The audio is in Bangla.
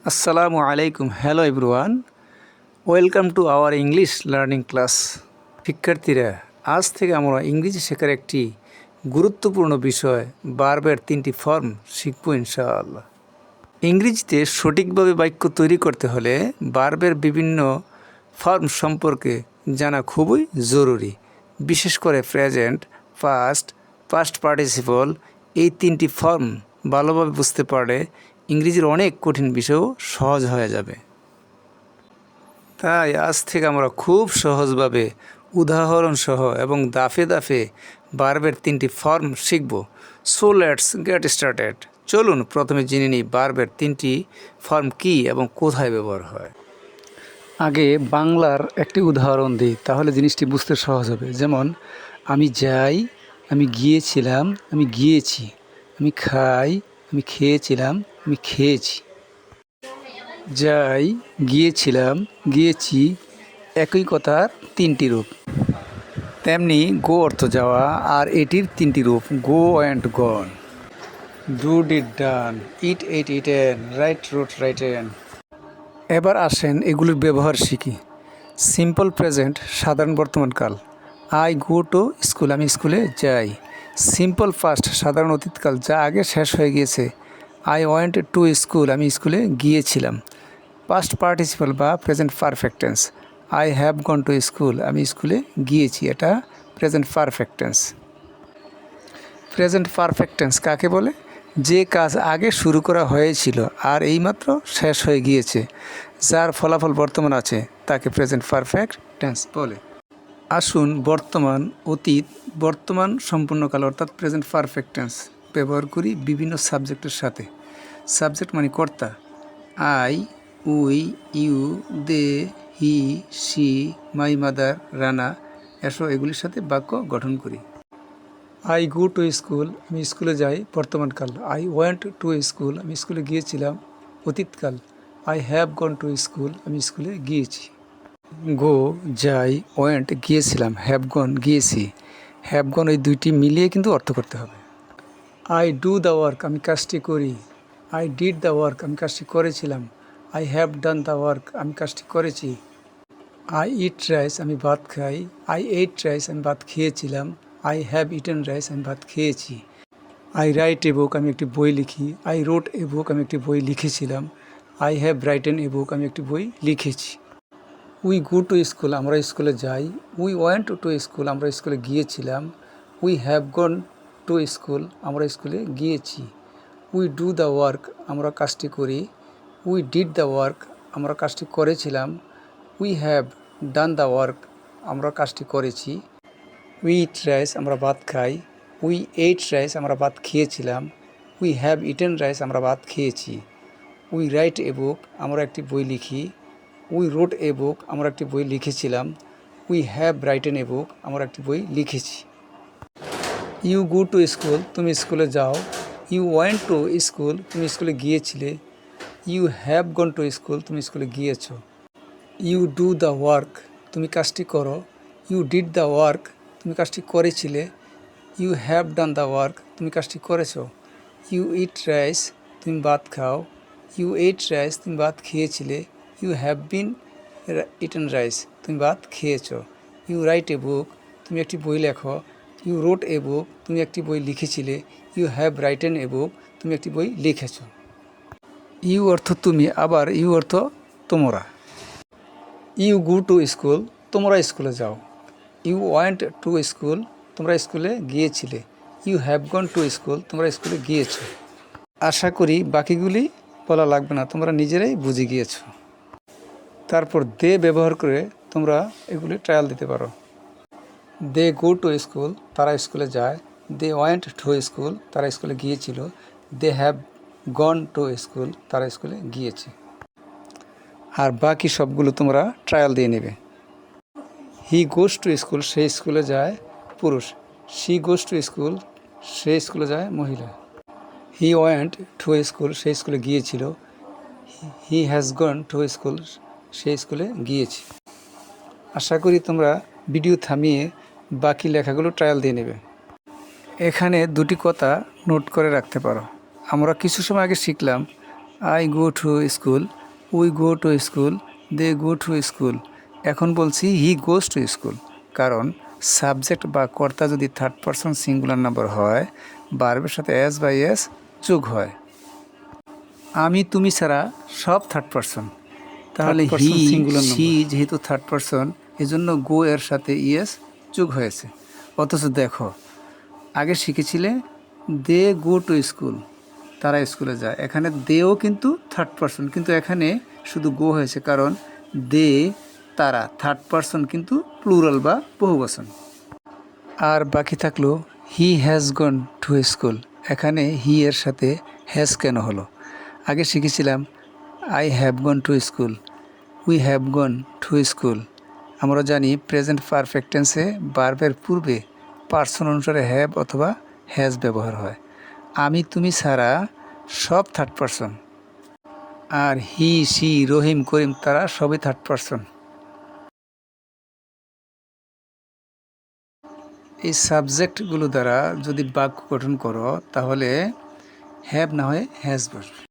Assalamu alaikum. Hello everyone. Welcome to our English learning class. শিক্ষার্থীরা, আজ থেকে আমরা ইংরেজি শেখার একটি গুরুত্বপূর্ণ বিষয় ভার্বের 3টি ফর্ম শিখব ইনশাআল্লাহ। ইংরেজিতে সঠিকভাবে বাক্য তৈরি করতে হলে ভার্বের বিভিন্ন ফর্ম সম্পর্কে জানা খুবই জরুরি। বিশেষ করে প্রেজেন্ট, পাস্ট, পাস্ট পার্টিসিপল এই 3টি ফর্ম ভালোভাবে বুঝতে পারলে ইংরেজির অনেক কঠিন বিষয়ও সহজ হয়ে যাবে। তাই আজ থেকে আমরা খুব সহজভাবে উদাহরণ সহ এবং দাফে দাফে ভার্বের 3টি ফর্ম শিখব। So let's get started. চলুন প্রথমে জেনে নিই ভার্বের 3টি ফর্ম কী এবং কোথায় ব্যবহার হয়। আগে বাংলার একটি উদাহরণ দিই, তাহলে জিনিসটি বুঝতে সহজ হবে। যেমন আমি যাই, আমি গিয়েছিলাম, আমি গিয়েছি। আমি খাই, আমি খেয়েছিলাম, আমি খেয়েছি। যাই, গিয়েছিলাম, গিয়েছি একই কথার 3টি রূপ। তেমনি গো অর্থ যাওয়া, আর এটির 3টি রূপ go and gone. Do did done, it eight eaten, right রোট written. এবার আসেন এগুলির ব্যবহার শিখি। সিম্পল প্রেজেন্ট সাধারণ বর্তমানকাল, আই গো টু স্কুল, আমি স্কুলে যাই। সিম্পল পাস্ট সাধারণ অতীতকাল, যা আগে শেষ হয়ে গিয়েছে, আই ওয়েন্ট টু স্কুল, আমি স্কুলে গিয়েছিলাম। পাস্ট পার্টিসিপল বা present perfect tense, I have gone to school, আমি স্কুলে গিয়েছি, এটা present perfect tense. Present perfect tense কাকে বলে? যে কাজ আগে শুরু করা হয়েছিল আর এইমাত্র শেষ হয়ে গিয়েছে, যার ফলাফল বর্তমান আছে, তাকে প্রেজেন্ট পারফেক্ট টেন্স বলে। আসুন বর্তমান, অতীত, বর্তমান সম্পূর্ণকাল অর্থাৎ প্রেজেন্ট পারফেক্ট টেন্স ব্যবহার করি বিভিন্ন সাবজেক্টের সাথে। সাবজেক্ট মানে কর্তা, I, we, you, they, he, she, my mother, Rana, এসো এগুলির সাথে বাক্য গঠন করি। আই গো টু স্কুল, আমি স্কুলে যাই বর্তমানকাল। আই ওয়েন্ট টু স্কুল, আমি স্কুলে গিয়েছিলাম অতীতকাল। I have gone to school, আমি স্কুলে গিয়েছি। গো যাই, ওয়েন্ট গিয়েছিলাম, হ্যাভ গন গিয়েছি। হ্যাভ গন এই দুইটি মিলিয়ে কিন্তু অর্থ করতে হবে। আই ডু দ্য ওয়ার্ক, আমি কাজটি করি। আই ডিড দ্য ওয়ার্ক, আমি কাজটি করেছিলাম। I have done the work, আমি কাজটি করেছি। আই ইট রাইস, আমি ভাত খাই। আই এইট রাইস, আমি ভাত খেয়েছিলাম। আই হ্যাভ ইটেন রাইস, আমি ভাত খেয়েছি। আই রাইট এ বুক, আমি একটি বই লিখি। আই রোট এ বুক, আমি একটি বই লিখেছিলাম। আই হ্যাভ রাইটেন এ বুক, আমি একটি বই লিখেছি। উই গো টু স্কুল, আমরা স্কুলে যাই। উই ওয়েন্ট টু স্কুল, আমরা স্কুলে গিয়েছিলাম। We have gone to school, আমরা স্কুলে গিয়েছি। উই ডু দ্য ওয়ার্ক, আমরা কাজটি করি। উই ডিড দ্য ওয়ার্ক, আমরা কাজটি করেছিলাম। We have done the work, আমরা কাজটি করেছি। উই ইট রাইস, আমরা ভাত খাই। উই এইট রাইস, আমরা ভাত খেয়েছিলাম। উই হ্যাভ ইটেন রাইস, আমরা ভাত খেয়েছি। উই রাইট এ বুক, আমরা একটি বই লিখি। উই রোট এ বুক, আমরা একটি বই লিখেছিলাম। উই হ্যাভ রাইটেন এ বুক, আমরা একটি বই লিখেছি। ইউ গো টু স্কুল, তুমি স্কুলে যাও। ইউ ওয়েন্ট টু স্কুল, তুমি স্কুলে গিয়েছিলে। You have gone to school, তুমি স্কুলে গিয়েছো। ইউ ডু দ্য ওয়ার্ক, তুমি কাজটি করো। ইউ ডিড দ্য ওয়ার্ক, তুমি কাজটি করেছিলে। You have done the work, তুমি কাজটি করেছো। ইউ ইট রাইস, তুমি ভাত খাও। ইউ এইট রাইস, তুমি ভাত খেয়েছিলে। You have been eaten rice, তুমি ভাত খেয়েছো। ইউ রাইট এ বুক, তুমি একটি বই লেখো। ইউ রোট এ বুক, তুমি একটি বই লিখেছিলে। ইউ হ্যাভ রাইটেন এ বুক, তুমি একটি বই লিখেছো। ইউ অর্থ তুমি, আবার ইউ অর্থ তোমরা। ইউ গো টু স্কুল, তোমরা স্কুলে যাও। ইউ ওয়েন্ট টু স্কুল, তোমরা স্কুলে গিয়েছিলে। You have gone to school, তোমরা স্কুলে গিয়েছো। আশা করি বাকিগুলি বলা লাগবে না, তোমরা নিজেরাই বুঝে গিয়েছো। তারপর দে ব্যবহার করে তোমরা এগুলি ট্রায়াল দিতে পারো। দে গো টু স্কুল, তারা স্কুলে যায়। দে ওয়েন্ট টু স্কুল, তারা স্কুলে গিয়েছিল। They have gone to school, তারা স্কুলে গিয়েছে। আর বাকি সবগুলো তোমরা ট্রায়াল দিয়ে নেবে। হি গোস টু স্কুল, সে স্কুলে যায় পুরুষ। শি গোস টু স্কুল, সে স্কুলে যায় মহিলা। হি ওয়েন্ট টু স্কুল, সে স্কুলে গিয়েছিল। He has gone to school, সে স্কুলে গিয়েছে। আশা করি তোমরা ভিডিও থামিয়ে বাকি লেখাগুলো ট্রায়াল দিয়ে নেবে। এখানে দুটি কথা নোট করে রাখতে পারো। আমরা কিছু সময় আগে শিখলাম I go to school, we go to school, they go to school. এখন বলছি হি গোজ টু স্কুল, কারণ সাবজেক্ট বা কর্তা যদি থার্ড পারসন সিঙ্গুলার নাম্বার হয়, ভার্বের সাথে এস বাই এস যোগ হয়। আমি তুমি ছাড়া সব থার্ড পারসন, তাহলে হি সি যেহেতু থার্ড পারসন, এজন্য গো এর সাথে ইএস যোগ হয়েছে। অথচ দেখো, আগে শিখেছিলে দে গো টু স্কুল, তারা স্কুলে যায়, এখানে দেও কিন্তু থার্ড পারসন, কিন্তু এখানে শুধু গো হয়েছে, কারণ দে তারা থার্ড পারসন কিন্তু প্লুরাল বা বহুবচন। আর বাকি থাকলো হি হ্যাজ গন টু স্কুল, এখানে হি এর সাথে হ্যাজ কেন হলো? আগে শিখেছিলাম I have gone to school, we have gone to school. আমরা জানি প্রেজেন্ট পারফেক্ট টেন্সে ভার্বের পূর্বে পার্সন অনুসারে হ্যাভ অথবা হ্যাজ ব্যবহার হয়। আমি তুমি ছাড়া সব থার্ড পারসন, আর হি সি রহিম করিম তারা সবই থার্ড পারসন। এই সাবজেক্টগুলো দ্বারা যদি বাক্য গঠন করো, তাহলে হ্যাভ না হয়ে হ্যাজ বসবে।